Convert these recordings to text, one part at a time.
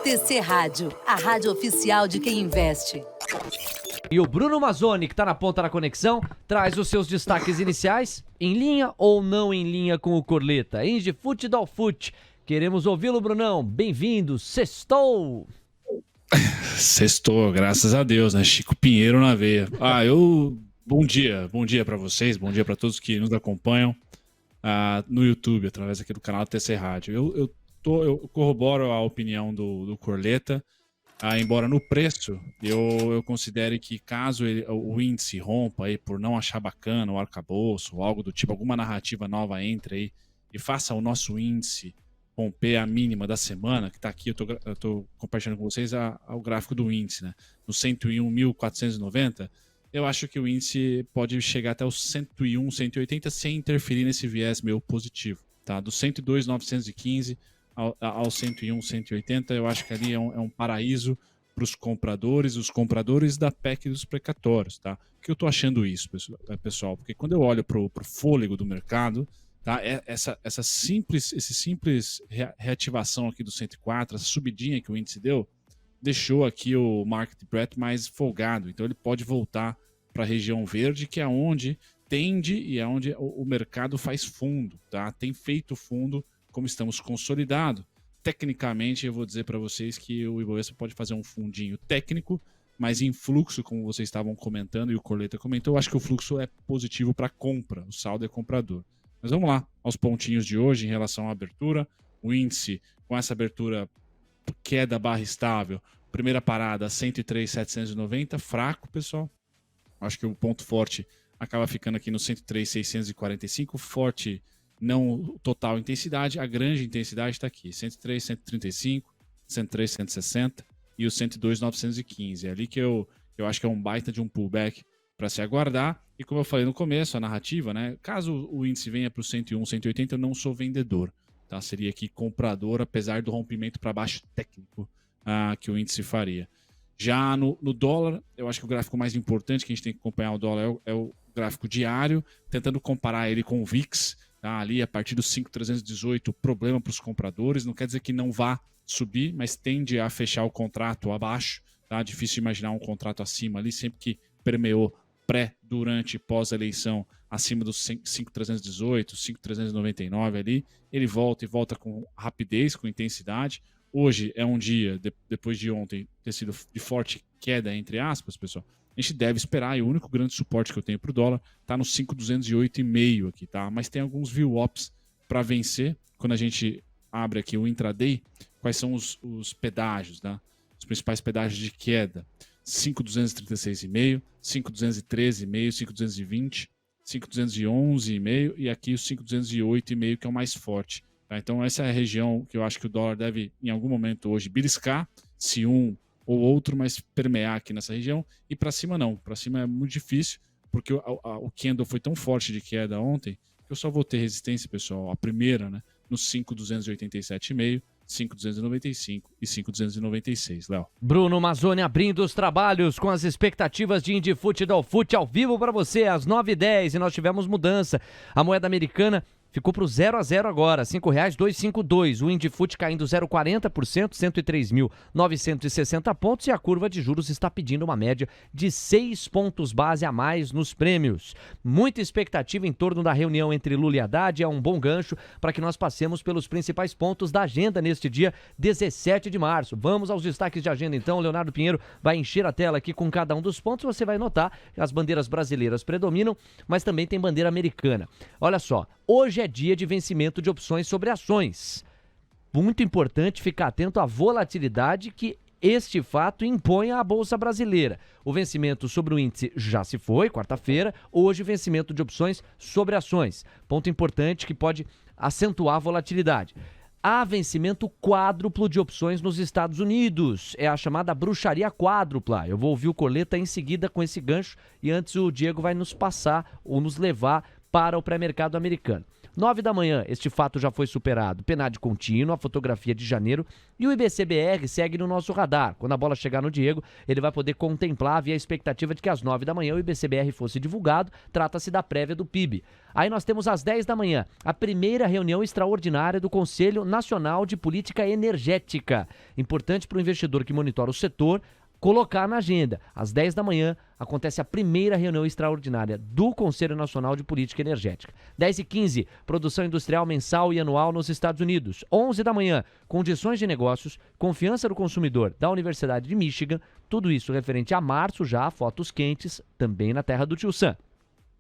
TC Rádio, a rádio oficial de quem investe. E o Bruno Mazzoni, que tá na ponta da conexão, traz os seus destaques iniciais, em linha ou não em linha com o Corleta. Indifute Dolfute. Queremos ouvi-lo, Brunão. Bem-vindo. Sextou! Sextou, graças a Deus, né? Chico Pinheiro na veia. Bom dia para vocês, bom dia para todos que nos acompanham no YouTube, através aqui do canal TC Rádio. Eu corroboro a opinião do Corleta, embora no preço eu considere que caso o índice rompa aí por não achar bacana o arcabouço, ou algo do tipo, alguma narrativa nova entre aí e faça o nosso índice romper a mínima da semana, que está aqui, eu tô compartilhando com vocês o gráfico do índice, né? No 101.490, eu acho que o índice pode chegar até os 101, 180 sem interferir nesse viés meu positivo, tá? Do 102.915 ao 101, 180, eu acho que ali é um paraíso para os compradores da PEC dos precatórios, tá? Por que eu tô achando isso, pessoal? Porque quando eu olho pro fôlego do mercado, tá? Essa simples reativação aqui do 104, essa subidinha que o índice deu, deixou aqui o market breadth mais folgado. Então ele pode voltar para a região verde, que é onde tende e é onde o mercado faz fundo, tá? Tem feito fundo, como estamos consolidados. Tecnicamente, eu vou dizer para vocês que o Ibovespa pode fazer um fundinho técnico, mas em fluxo, como vocês estavam comentando e o Corleta comentou, eu acho que o fluxo é positivo para compra, o saldo é comprador. Mas vamos lá, aos pontinhos de hoje em relação à abertura. O índice, com essa abertura queda barra estável, primeira parada 103.790, fraco, pessoal. Acho que o ponto forte acaba ficando aqui no 103.645, forte não total intensidade, a grande intensidade está aqui, 103, 135, 103, 160 e o 102.915. É ali que eu acho que é um baita de um pullback para se aguardar. E como eu falei no começo, a narrativa, né? Caso o índice venha para o 101, 180, eu não sou vendedor, tá? Seria aqui comprador, apesar do rompimento para baixo técnico que o índice faria. Já no dólar, eu acho que o gráfico mais importante que a gente tem que acompanhar o dólar é o gráfico diário, tentando comparar ele com o VIX, tá? Ali a partir dos 5.318, problema para os compradores, não quer dizer que não vá subir, mas tende a fechar o contrato abaixo, tá? Difícil imaginar um contrato acima ali, sempre que permeou pré, durante e pós-eleição acima dos 5.318, 5.399 ali, ele volta com rapidez, com intensidade. Hoje é um dia, depois de ontem ter sido de forte queda, entre aspas, pessoal, a gente deve esperar, e o único grande suporte que eu tenho para o dólar está no 5.208,5 aqui, tá? Mas tem alguns VWAPs para vencer. Quando a gente abre aqui o intraday, quais são os pedágios, tá? Os principais pedágios de queda: 5.236,5, 5.213,5, 5.220, 5.211,5 e aqui o 5.208,5, que é o mais forte. Tá? Então essa é a região que eu acho que o dólar deve, em algum momento hoje, beliscar, se um ou outro, mas permear aqui nessa região. E para cima não, para cima é muito difícil, porque o candle foi tão forte de queda ontem, que eu só vou ter resistência, pessoal, a primeira, né, no 5.287,5, 5.295 e 5.296, Léo. Bruno Mazzoni abrindo os trabalhos com as expectativas de Indifute Dolfute ao vivo para você às 9h10, e nós tivemos mudança. A moeda americana ficou para o 0-0 agora, R$ 5,252. O Indifute caindo 0,40%, 103.960 pontos. E a curva de juros está pedindo uma média de 6 pontos base a mais nos prêmios. Muita expectativa em torno da reunião entre Lula e Haddad. É um bom gancho para que nós passemos pelos principais pontos da agenda neste dia 17 de março. Vamos aos destaques de agenda então. O Leonardo Pinheiro vai encher a tela aqui com cada um dos pontos. Você vai notar que as bandeiras brasileiras predominam, mas também tem bandeira americana. Olha só. Hoje é dia de vencimento de opções sobre ações. Muito importante ficar atento à volatilidade que este fato impõe à Bolsa Brasileira. O vencimento sobre o índice já se foi, quarta-feira. Hoje, vencimento de opções sobre ações. Ponto importante que pode acentuar a volatilidade. Há vencimento quádruplo de opções nos Estados Unidos. É a chamada bruxaria quádrupla. Eu vou ouvir o Corleta em seguida com esse gancho. E antes o Diego vai nos passar ou nos levar para o pré-mercado americano. 9 da manhã, este fato já foi superado. PNAD contínuo, a fotografia de janeiro e o IBCBR segue no nosso radar. Quando a bola chegar no Diego, ele vai poder contemplar, havia a expectativa de que às 9 da manhã o IBCBR fosse divulgado. Trata-se da prévia do PIB. Aí nós temos às 10 da manhã a primeira reunião extraordinária do Conselho Nacional de Política Energética. Importante para o investidor que monitora o setor colocar na agenda. Às 10 da manhã acontece a primeira reunião extraordinária do Conselho Nacional de Política Energética. 10h15, produção industrial mensal e anual nos Estados Unidos. 11 da manhã, condições de negócios, confiança do consumidor da Universidade de Michigan. Tudo isso referente a março já, fotos quentes, também na terra do Tio Sam.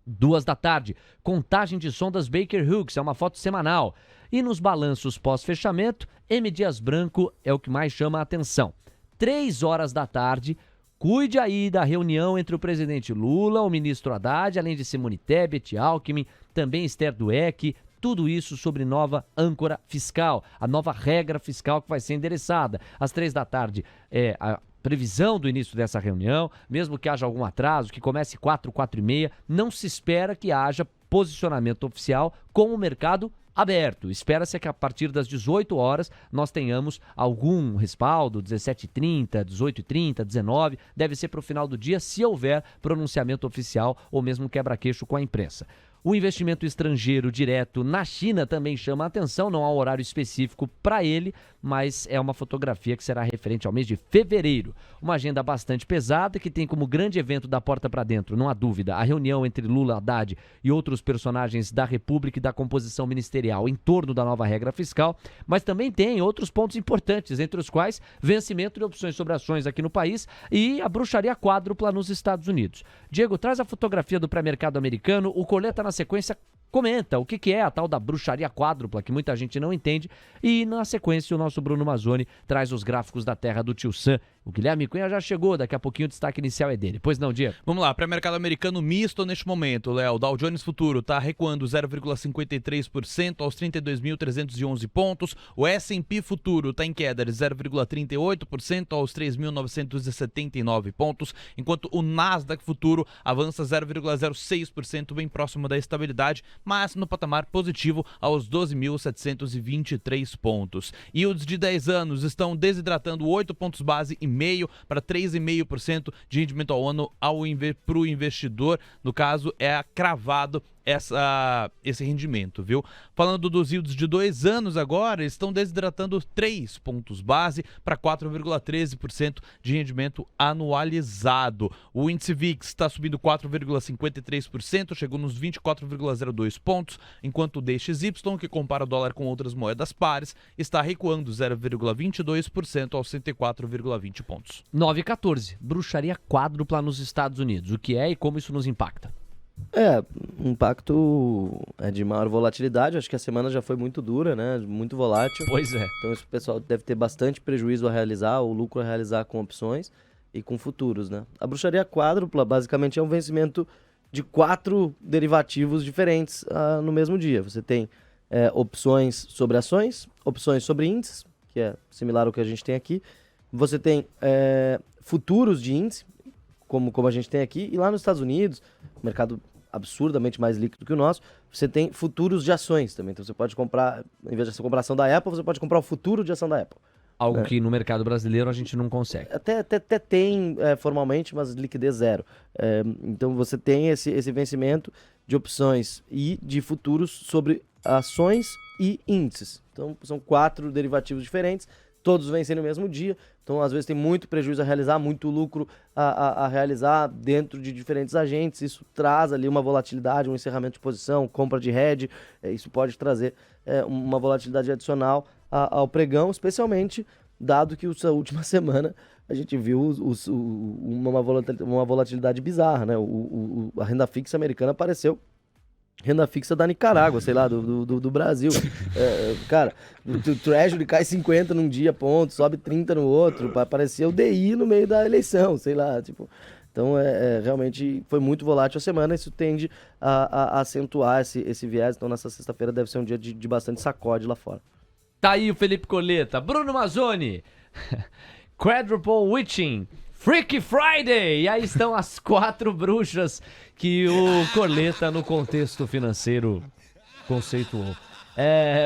2 da tarde, contagem de sondas Baker Hughes, é uma foto semanal. E nos balanços pós-fechamento, M. Dias Branco é o que mais chama a atenção. 3 horas da tarde, cuide aí da reunião entre o presidente Lula, o ministro Haddad, além de Simone Tebet, Alckmin, também Esther Dweck, tudo isso sobre nova âncora fiscal, a nova regra fiscal que vai ser endereçada. Às 3 da tarde é a previsão do início dessa reunião, mesmo que haja algum atraso, que comece 4h30, não se espera que haja posicionamento oficial com o mercado aberto. Espera-se que a partir das 18 horas nós tenhamos algum respaldo, 17h30, 18h30, 19h, deve ser para o final do dia, se houver pronunciamento oficial ou mesmo quebra-queixo com a imprensa. O investimento estrangeiro direto na China também chama a atenção, não há um horário específico para ele, mas é uma fotografia que será referente ao mês de fevereiro. Uma agenda bastante pesada que tem como grande evento da porta para dentro, não há dúvida, a reunião entre Lula, Haddad e outros personagens da República e da composição ministerial em torno da nova regra fiscal, mas também tem outros pontos importantes, entre os quais vencimento de opções sobre ações aqui no país e a bruxaria quádrupla nos Estados Unidos. Diego, traz a fotografia do pré-mercado americano, o Coleta na sequência comenta o que é a tal da bruxaria quádrupla, que muita gente não entende, e na sequência o nosso Bruno Mazzoni traz os gráficos da terra do Tio Sam. O Guilherme Cunha já chegou, daqui a pouquinho o destaque inicial é dele. Pois não, Diego? Vamos lá, pré-mercado americano misto neste momento, Léo. Dow Jones Futuro está recuando 0,53% aos 32.311 pontos. O S&P Futuro está em queda de 0,38% aos 3.979 pontos, enquanto o Nasdaq Futuro avança 0,06%, bem próximo da estabilidade, mas no patamar positivo aos 12.723 pontos. Yields de 10 anos estão desidratando 8 pontos base e meio para 3,5% de rendimento ao ano para o investidor. No caso, é cravado esse rendimento, viu? Falando dos yields de 2 anos agora, eles estão desidratando 3 pontos base para 4,13% de rendimento anualizado. O índice VIX está subindo 4,53%, chegou nos 24,02 pontos, enquanto o DXY, que compara o dólar com outras moedas pares, está recuando 0,22% aos 104,20 pontos. 9h14, bruxaria quádrupla nos Estados Unidos. O que é e como isso nos impacta? Impacto é de maior volatilidade. Acho que a semana já foi muito dura, né? Muito volátil. Pois é. Então o pessoal deve ter bastante prejuízo a realizar, ou lucro a realizar com opções e com futuros, né? A bruxaria quádrupla basicamente é um vencimento de 4 derivativos diferentes no mesmo dia. Você tem opções sobre ações, opções sobre índices, que é similar ao que a gente tem aqui. Você tem futuros de índice, como a gente tem aqui, e lá nos Estados Unidos, mercado absurdamente mais líquido que o nosso, você tem futuros de ações também. Então você pode comprar, em vez de você comprar ação da Apple, você pode comprar o futuro de ação da Apple. Algo que no mercado brasileiro a gente não consegue. Até tem formalmente, mas liquidez zero. Então você tem esse vencimento de opções e de futuros sobre ações e índices. Então são 4 derivativos diferentes, todos vencem no mesmo dia. Então, às vezes, tem muito prejuízo a realizar, muito lucro a realizar dentro de diferentes agentes. Isso traz ali uma volatilidade, um encerramento de posição, compra de hedge. Isso pode trazer uma volatilidade adicional ao pregão, especialmente dado que essa última semana a gente viu uma volatilidade bizarra, né? A renda fixa americana apareceu. Renda fixa da Nicarágua, sei lá, do Brasil. Cara, o Treasury cai 50 num dia, ponto, sobe 30 no outro, parecia o DI no meio da eleição, sei lá, tipo. Então, realmente foi muito volátil a semana, isso tende a acentuar esse viés. Então, nessa sexta-feira deve ser um dia de bastante sacode lá fora. Tá aí o Felipe Coleta. Bruno Mazzoni. Quadruple Witching. Freaky Friday! E aí estão as 4 bruxas que o Corleta, no contexto financeiro, conceituou.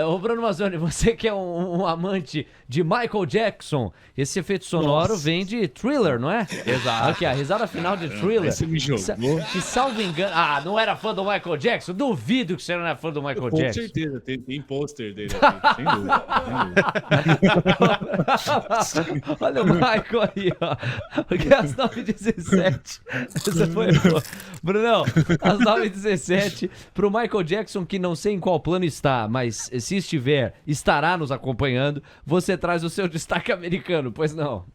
Ô Bruno Mazzoni, você que é um amante de Michael Jackson, esse efeito sonoro vem de Thriller, não é? Exato. Aqui, a risada final de Thriller. Você me jogou. Que salvo engano... Ah, não era fã do Michael Jackson? Duvido que você não era fã do Michael Com Jackson. certeza, tem pôster dele aqui, sem dúvida. Olha o Michael aí, ó. Porque às 9h17. Essa foi boa. Brunão, às 9h17, pro Michael Jackson, que não sei em qual plano está, mas se estiver, estará nos acompanhando, você traz o seu destaque americano, pois não?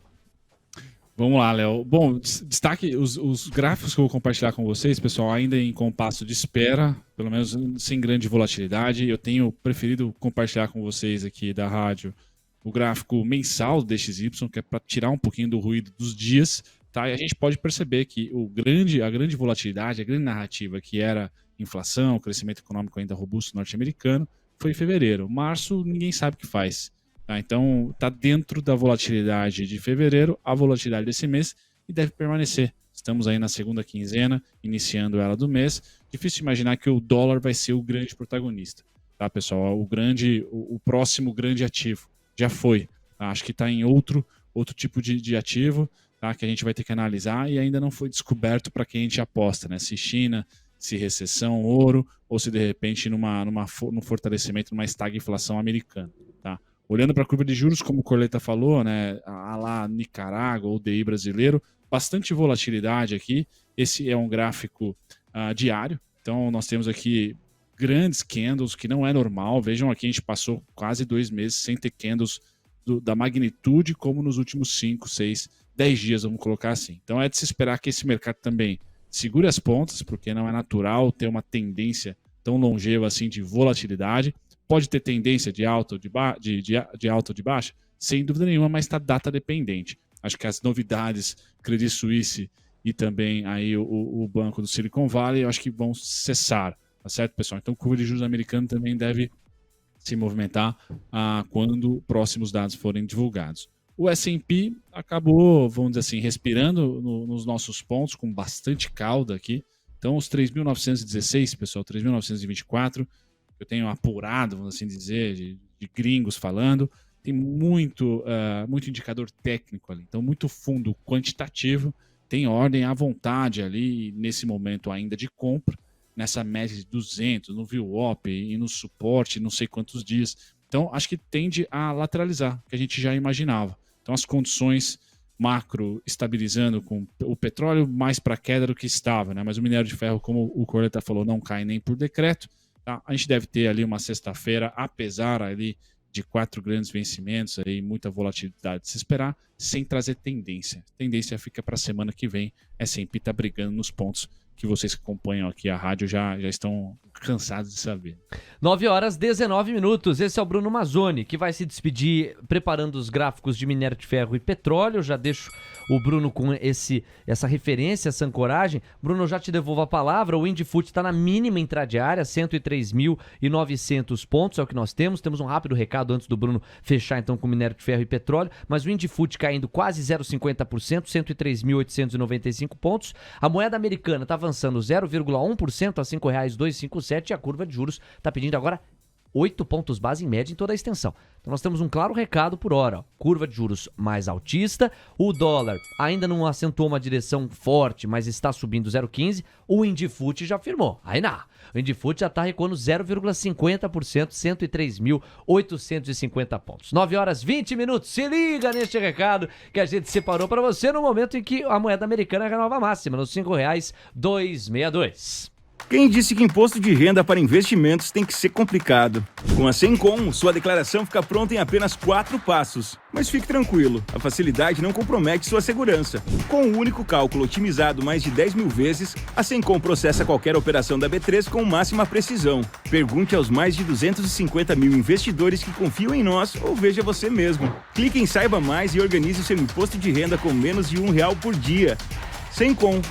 Vamos lá, Léo. Bom, destaque os gráficos que eu vou compartilhar com vocês, pessoal, ainda em compasso de espera, pelo menos sem grande volatilidade. Eu tenho preferido compartilhar com vocês aqui da rádio o gráfico mensal do DXY, que é para tirar um pouquinho do ruído dos dias, tá? E a gente pode perceber que a grande volatilidade, a grande narrativa que era inflação, crescimento econômico ainda robusto norte-americano, foi em fevereiro. Março, ninguém sabe o que faz. Tá? Então, está dentro da volatilidade de fevereiro, a volatilidade desse mês, e deve permanecer. Estamos aí na segunda quinzena, iniciando ela do mês. Difícil imaginar que o dólar vai ser o grande protagonista. Tá, pessoal? O próximo grande ativo já foi. Tá? Acho que está em outro tipo de ativo, tá? Que a gente vai ter que analisar e ainda não foi descoberto para quem a gente aposta, né? Se China, se recessão, ouro, ou se de repente no fortalecimento, numa estagflação americana. Tá? Olhando para a curva de juros, como o Corleta falou, né, a lá Nicarágua ou DI brasileiro, bastante volatilidade aqui. Esse é um gráfico diário, então nós temos aqui grandes candles, que não é normal. Vejam aqui, a gente passou quase 2 meses sem ter candles da magnitude como nos últimos 5, 6, 10 dias, vamos colocar assim. Então é de se esperar que esse mercado também segure as pontas, porque não é natural ter uma tendência tão longeva assim de volatilidade. Pode ter tendência de alta ou de baixa? Sem dúvida nenhuma, mas está data dependente. Acho que as novidades, Credit Suisse e também aí o banco do Silicon Valley, eu acho que vão cessar, tá certo, pessoal? Então, o curva de juros americano também deve se movimentar quando próximos dados forem divulgados. O S&P acabou, vamos dizer assim, respirando nos nossos pontos, com bastante cauda aqui. Então, os 3.916, pessoal, 3.924, eu tenho apurado, vamos assim dizer, de gringos falando, tem muito indicador técnico ali. Então, muito fundo quantitativo, tem ordem à vontade ali, nesse momento ainda de compra, nessa média de 200, no VWAP e no suporte, não sei quantos dias. Então, acho que tende a lateralizar, que a gente já imaginava. Então, as condições macro estabilizando com o petróleo mais para queda do que estava, né? Mas o minério de ferro, como o Corleta falou, não cai nem por decreto. Tá? A gente deve ter ali uma sexta-feira, apesar ali de 4 grandes vencimentos, aí, muita volatilidade de se esperar, sem trazer tendência. Tendência fica para a semana que vem. S&P está brigando nos pontos que vocês que acompanham aqui a rádio já estão cansados de saber. 9h19. Esse é o Bruno Mazzoni, que vai se despedir preparando os gráficos de minério de ferro e petróleo. Eu já deixo o Bruno com essa referência, essa ancoragem. Bruno, eu já te devolvo a palavra. O Indifut está na mínima intradiária, 103.900 pontos, é o que nós temos. Temos um rápido recado antes do Bruno fechar então com minério de ferro e petróleo. Mas o Indifut caindo quase 0,50%, 103.895 pontos. A moeda americana está avançando 0,1% a R$ 5,257 e a curva de juros está pedindo agora 8 pontos base em média em toda a extensão. Então nós temos um claro recado por hora. Ó. Curva de juros mais altista. O dólar ainda não acentuou uma direção forte, mas está subindo 0,15. O Indifut já firmou. Aí não. O Indifut já está recuando 0,50%, 103.850 pontos. 9h20. Se liga neste recado que a gente separou para você no momento em que a moeda americana renova a máxima, nos R$ 5,262. Quem disse que imposto de renda para investimentos tem que ser complicado? Com a Sencom, sua declaração fica pronta em apenas 4 passos. Mas fique tranquilo, a facilidade não compromete sua segurança. Com um único cálculo otimizado mais de 10 mil vezes, a Sencom processa qualquer operação da B3 com máxima precisão. Pergunte aos mais de 250 mil investidores que confiam em nós ou veja você mesmo. Clique em Saiba Mais e organize seu imposto de renda com menos de R$1 por dia. Sencom.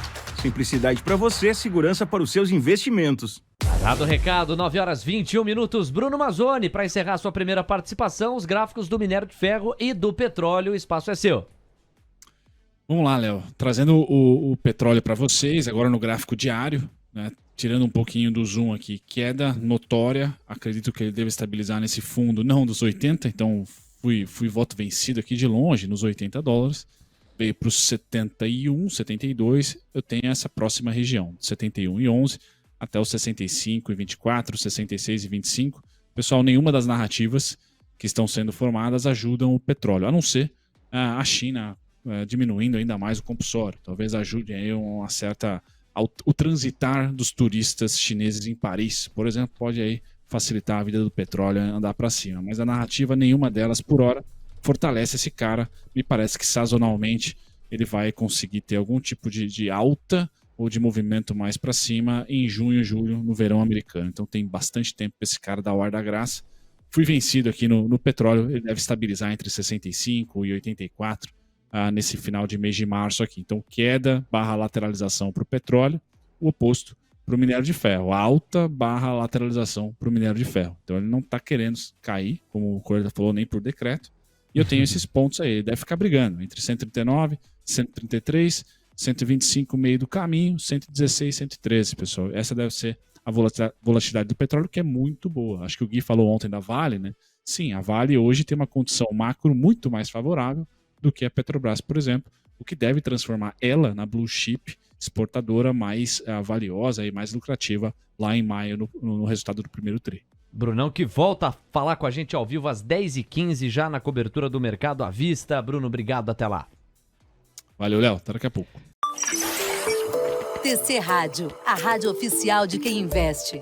Simplicidade para você, segurança para os seus investimentos. Dado o recado, 9h21. Bruno Mazzoni, para encerrar sua primeira participação, os gráficos do minério de ferro e do petróleo, o espaço é seu. Vamos lá, Léo. Trazendo o petróleo para vocês, agora no gráfico diário, né? Tirando um pouquinho do zoom aqui, queda notória. Acredito que ele deve estabilizar nesse fundo, não dos 80, então fui voto vencido aqui de longe, nos $80. Veio para os 71, 72. Eu tenho essa próxima região, 71,11 até os 65,24, 66,25. Pessoal, nenhuma das narrativas que estão sendo formadas ajudam o petróleo, a não ser a China diminuindo ainda mais o compulsório. Talvez ajude aí uma certa... O transitar dos turistas chineses em Paris, por exemplo, pode aí facilitar a vida do petróleo e andar para cima. Mas a narrativa, nenhuma delas, por hora, fortalece esse cara. Me parece que sazonalmente ele vai conseguir ter algum tipo de alta ou de movimento mais para cima em junho e julho, no verão americano. Então tem bastante tempo para esse cara dar o ar da graça. Fui vencido aqui no petróleo, ele deve estabilizar entre 65 e 84 nesse final de mês de março aqui. Então queda barra lateralização para o petróleo, o oposto para o minério de ferro. Alta barra lateralização para o minério de ferro. Então ele não está querendo cair, como o Correia falou, nem por decreto. E eu tenho esses pontos aí, ele deve ficar brigando entre 139, 133, 125 meio do caminho, 116, 113, pessoal. Essa deve ser a volatilidade do petróleo, que é muito boa. Acho que o Gui falou ontem da Vale, né? Sim, a Vale hoje tem uma condição macro muito mais favorável do que a Petrobras, por exemplo, o que deve transformar ela na blue chip exportadora mais valiosa e mais lucrativa lá em maio no resultado do primeiro tri. Brunão que volta a falar com a gente ao vivo às 10h15 já na cobertura do Mercado à Vista. Bruno, obrigado, até lá. Valeu, Léo, até daqui a pouco. TC Rádio, a rádio oficial de quem investe.